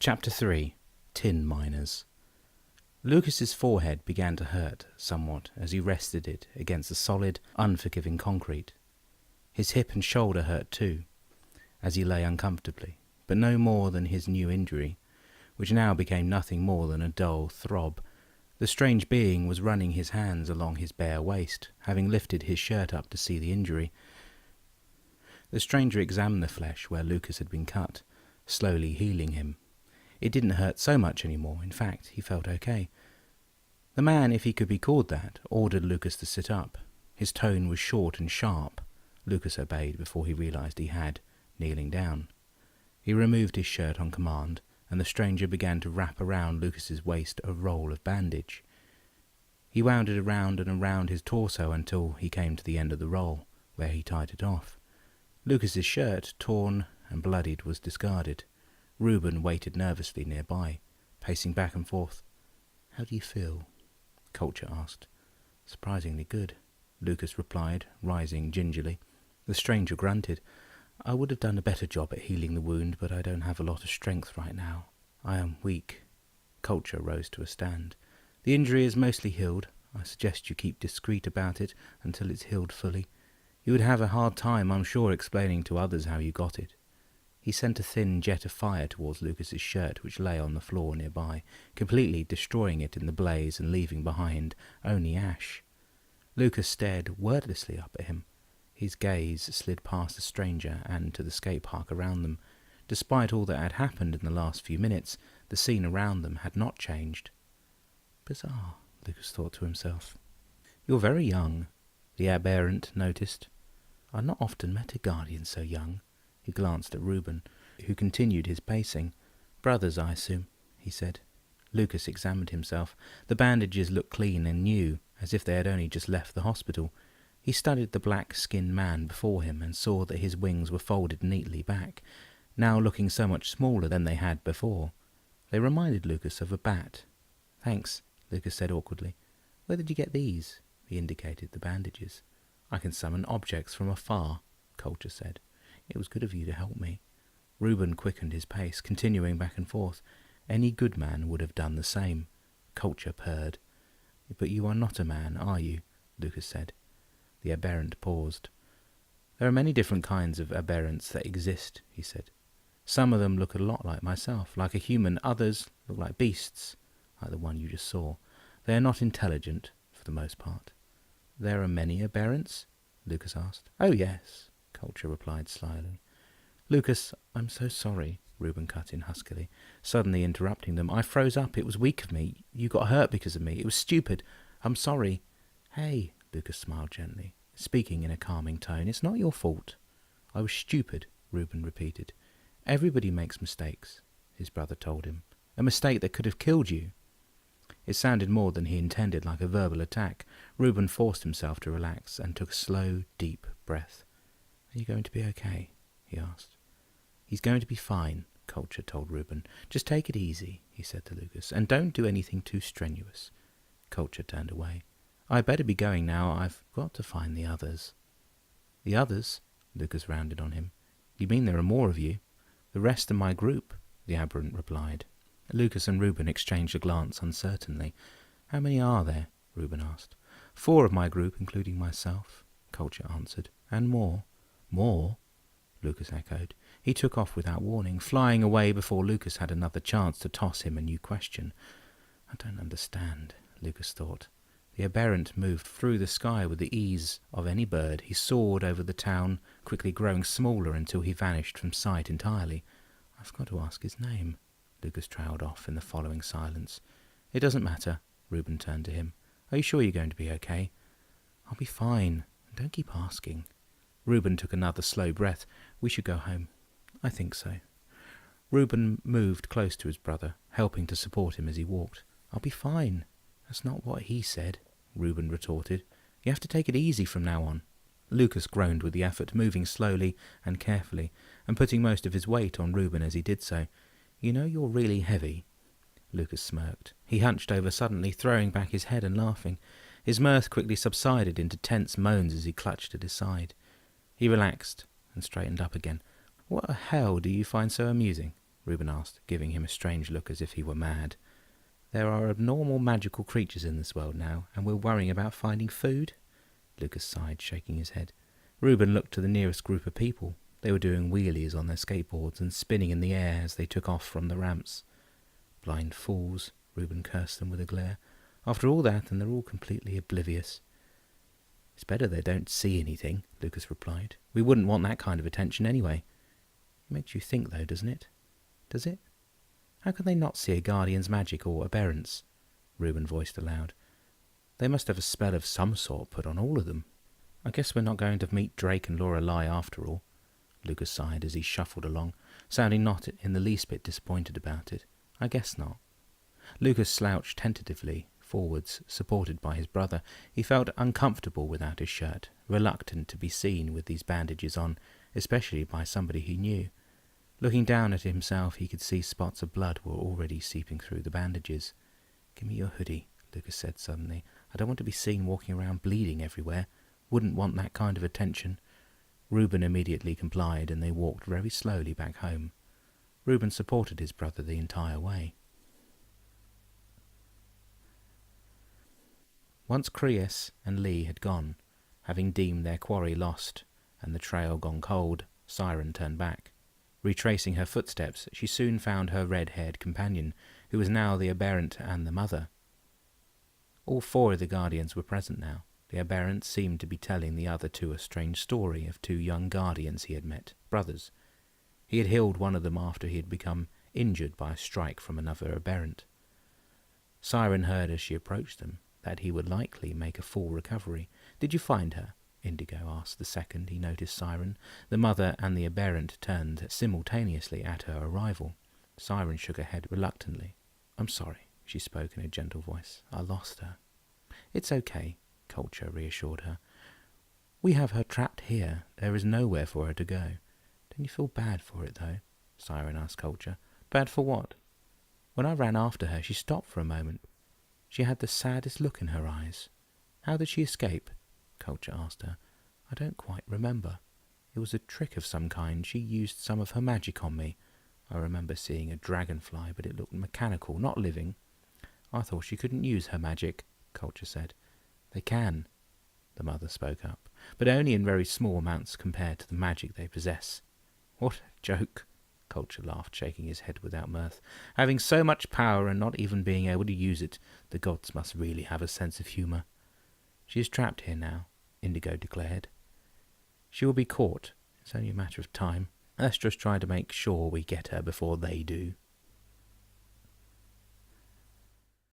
Chapter 3. Tin Miners. Lucas's forehead began to hurt somewhat as he rested it against the solid, unforgiving concrete. His hip and shoulder hurt too, as he lay uncomfortably, but no more than his new injury, which now became nothing more than a dull throb. The strange being was running his hands along his bare waist, having lifted his shirt up to see the injury. The stranger examined the flesh where Lucas had been cut, slowly healing him. It didn't hurt so much anymore. In fact, he felt okay. The man, if he could be called that, ordered Lucas to sit up. His tone was short and sharp. Lucas obeyed before he realized he had, kneeling down. He removed his shirt on command, and the stranger began to wrap around Lucas's waist a roll of bandage. He wound it around and around his torso until he came to the end of the roll, where he tied it off. Lucas's shirt, torn and bloodied, was discarded. Reuben waited nervously nearby, pacing back and forth. "How do you feel?" Culture asked. "Surprisingly good," Lucas replied, rising gingerly. The stranger grunted. "I would have done a better job at healing the wound, but I don't have a lot of strength right now. I am weak." Culture rose to a stand. "The injury is mostly healed. I suggest you keep discreet about it until it's healed fully. You would have a hard time, I'm sure, explaining to others how you got it." He sent a thin jet of fire towards Lucas's shirt, which lay on the floor nearby, completely destroying it in the blaze and leaving behind only ash. Lucas stared wordlessly up at him. His gaze slid past the stranger and to the skate park around them. Despite all that had happened in the last few minutes, the scene around them had not changed. "Bizarre," Lucas thought to himself. "You're very young," the aberrant noticed. "I've not often met a guardian so young." He glanced at Reuben, who continued his pacing. "Brothers, I assume," he said. Lucas examined himself. The bandages looked clean and new, as if they had only just left the hospital. He studied the black-skinned man before him and saw that his wings were folded neatly back, now looking so much smaller than they had before. They reminded Lucas of a bat. "Thanks," Lucas said awkwardly. "Where did you get these?" He indicated the bandages. "I can summon objects from afar," Culture said. "It was good of you to help me." Reuben quickened his pace, continuing back and forth. Any good man would have done the same. Culture purred. "But you are not a man, are you?" Lucas said. The aberrant paused. "There are many different kinds of aberrants that exist," he said. "Some of them look a lot like myself, like a human. Others look like beasts, like the one you just saw. They are not intelligent, for the most part." "There are many aberrants?" Lucas asked. "Oh, yes," Culture replied slyly. "Lucas, I'm so sorry," Reuben cut in huskily, suddenly interrupting them. "I froze up. It was weak of me. You got hurt because of me. It was stupid. I'm sorry." "Hey," Lucas smiled gently, speaking in a calming tone. "It's not your fault." "I was stupid," Reuben repeated. "Everybody makes mistakes," his brother told him. "A mistake that could have killed you." It sounded more than he intended, like a verbal attack. Reuben forced himself to relax and took a slow, deep breath. "Are you going to be okay?" he asked. "He's going to be fine," Culture told Reuben. "Just take it easy," he said to Lucas, "and don't do anything too strenuous." Culture turned away. "I'd better be going now. I've got to find the others." "The others?" Lucas rounded on him. "You mean there are more of you?" "The rest are my group," the aberrant replied. Lucas and Reuben exchanged a glance uncertainly. "How many are there?" Reuben asked. "4 of my group, including myself," Culture answered. "And more." "More?" Lucas echoed. He took off without warning, flying away before Lucas had another chance to toss him a new question. "I don't understand," Lucas thought. The aberrant moved through the sky with the ease of any bird. He soared over the town, quickly growing smaller until he vanished from sight entirely. "I've got to ask his name," Lucas trailed off in the following silence. "It doesn't matter," Reuben turned to him. "Are you sure you're going to be okay?" "I'll be fine. Don't keep asking." Reuben took another slow breath. "We should go home." "I think so." Reuben moved close to his brother, helping to support him as he walked. "I'll be fine." "That's not what he said," Reuben retorted. "You have to take it easy from now on." Lucas groaned with the effort, moving slowly and carefully, and putting most of his weight on Reuben as he did so. "You know you're really heavy." Lucas smirked. He hunched over suddenly, throwing back his head and laughing. His mirth quickly subsided into tense moans as he clutched at his side. He relaxed and straightened up again. "What the hell do you find so amusing?" Reuben asked, giving him a strange look as if he were mad. There are abnormal magical creatures in this world now, and we're worrying about finding food? Lucas sighed, shaking his head. Reuben looked to the nearest group of people. They were doing wheelies on their skateboards and spinning in the air as they took off from the ramps. Blind fools, Reuben cursed them with a glare. After all that, and they're all completely oblivious. It's better they don't see anything, Lucas replied. We wouldn't want that kind of attention anyway. It makes you think, though, doesn't it? Does it? How can they not see a guardian's magic or aberrance? Reuben voiced aloud. They must have a spell of some sort put on all of them. I guess we're not going to meet Drake and Lorelei after all, Lucas sighed as he shuffled along, sounding not in the least bit disappointed about it. I guess not. Lucas slouched tentatively forwards, supported by his brother. He felt uncomfortable without his shirt, reluctant to be seen with these bandages on, especially by somebody he knew. Looking down at himself, he could see spots of blood were already seeping through the bandages. Give me your hoodie, Lucas said suddenly. I don't want to be seen walking around bleeding everywhere. Wouldn't want that kind of attention. Reuben immediately complied, and they walked very slowly back home. Reuben supported his brother the entire way. Once Creus and Lee had gone, having deemed their quarry lost and the trail gone cold, Siren turned back. Retracing her footsteps, she soon found her red-haired companion, who was now the aberrant and the mother. All four of the guardians were present now. The aberrant seemed to be telling the other two a strange story of two young guardians he had met, brothers. He had healed one of them after he had become injured by a strike from another aberrant. Siren heard as she approached them that he would likely make a full recovery. Did you find her? Indigo asked the second he noticed Siren. The mother and the aberrant turned simultaneously at her arrival. Siren shook her head reluctantly. I'm sorry, she spoke in a gentle voice. I lost her. It's okay, Culture reassured her. We have her trapped here. There is nowhere for her to go. Don't you feel bad for it, though? Siren asked Culture. Bad for what? When I ran after her, she stopped for a moment. She had the saddest look in her eyes. How did she escape? Culture asked her. I don't quite remember. It was a trick of some kind. She used some of her magic on me. I remember seeing a dragonfly, but it looked mechanical, not living. I thought she couldn't use her magic, Culture said. They can, the mother spoke up, but only in very small amounts compared to the magic they possess. What a joke, Culture laughed, shaking his head without mirth. Having so much power and not even being able to use it, the gods must really have a sense of humour. She is trapped here now, Indigo declared. She will be caught. It's only a matter of time. Let's just try to make sure we get her before they do.